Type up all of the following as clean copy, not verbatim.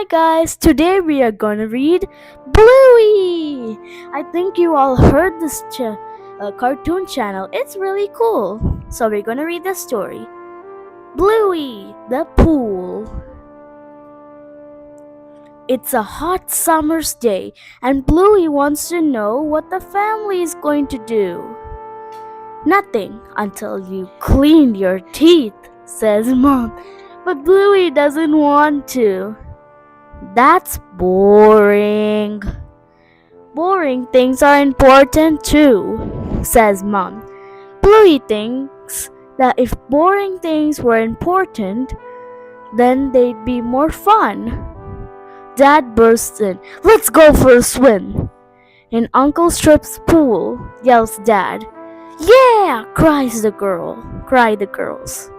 Hi guys, today we are gonna read Bluey. I think you all heard this cartoon channel. It's really cool. So we're gonna read the story. Bluey, the pool. It's a hot summer's day, and Bluey wants to know what the family is going to do. Nothing until you clean your teeth, says Mom. But Bluey doesn't want to. That's boring. Boring things are important too, says Mom. Bluey thinks that if boring things were important, then they'd be more fun. Dad bursts in. Let's go for a swim. In Uncle Strip's pool, yells Dad. Yeah! Cry the girls.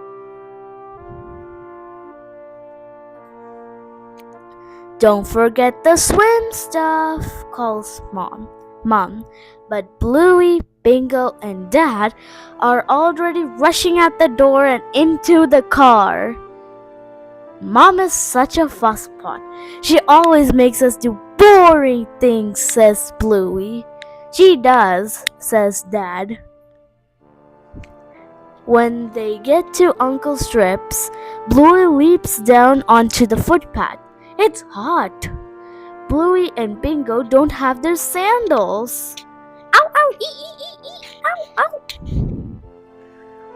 Don't forget the swim stuff, calls Mom. But Bluey, Bingo, and Dad are already rushing out the door and into the car. Mom is such a fusspot. She always makes us do boring things, says Bluey. She does, says Dad. When they get to Uncle Strip's, Bluey leaps down onto the footpath. It's hot. Bluey and Bingo don't have their sandals. Ow, ow, ow, ow.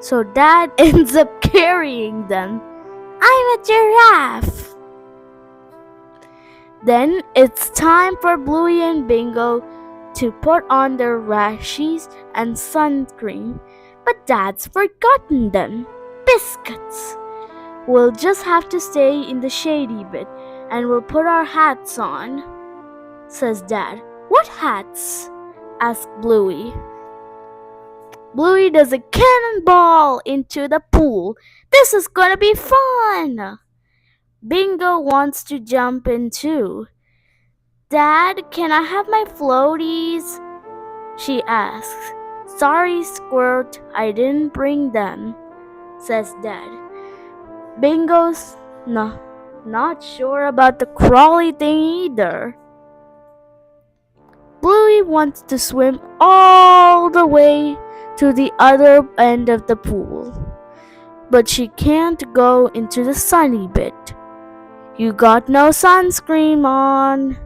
So Dad ends up carrying them. I'm a giraffe. Then it's time for Bluey and Bingo to put on their rashies and sunscreen. But Dad's forgotten them. Biscuits. We'll just have to stay in the shady bit and we'll put our hats on, says Dad. What hats? asks Bluey. Bluey does a cannonball into the pool. This is gonna be fun! Bingo wants to jump in too. Dad, can I have my floaties? She asks. Sorry, Squirt, I didn't bring them, says Dad. Bingo's not sure about the crawly thing either. Bluey wants to swim all the way to the other end of the pool, but she can't go into the sunny bit. You got no sunscreen on,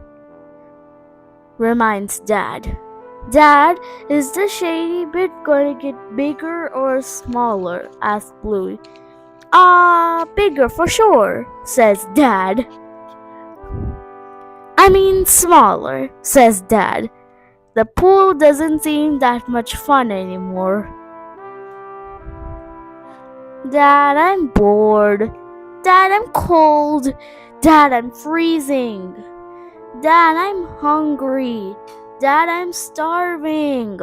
reminds Dad. Dad, is the shady bit going to get bigger or smaller? asks Bluey. Bigger for sure, says Dad. I mean smaller, says Dad. The pool doesn't seem that much fun anymore. Dad, I'm bored. Dad, I'm cold. Dad, I'm freezing. Dad, I'm hungry. Dad, I'm starving.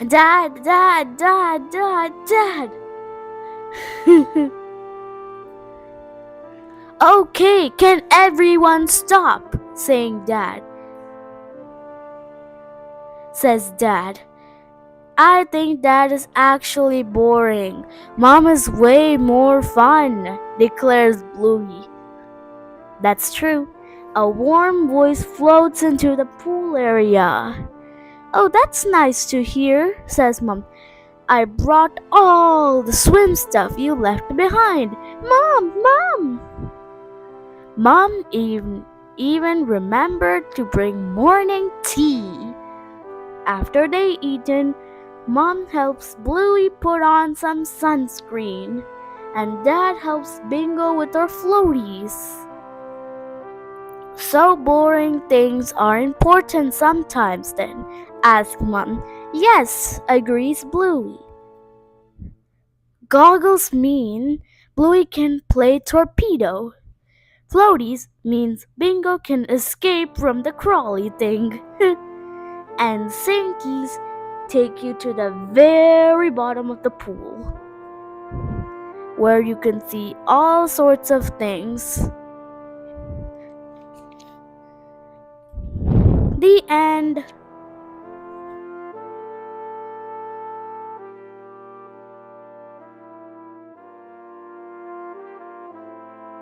Dad, Dad, Dad, Dad, Dad. Okay, can everyone stop? Says Dad. I think Dad is actually boring. Mom is way more fun, declares Bluey. That's true. A warm voice floats into the pool area. Oh, that's nice to hear, says Mom. I brought all the swim stuff you left behind. Mom! Mom even remembered to bring morning tea. After they eaten, Mom helps Bluey put on some sunscreen, and Dad helps Bingo with her floaties. So boring things are important sometimes then, asks Mom. Yes, agrees Bluey. Goggles mean Bluey can play torpedo. Floaties means Bingo can escape from the crawly thing. And Sinkies take you to the very bottom of the pool, where you can see all sorts of things. The end.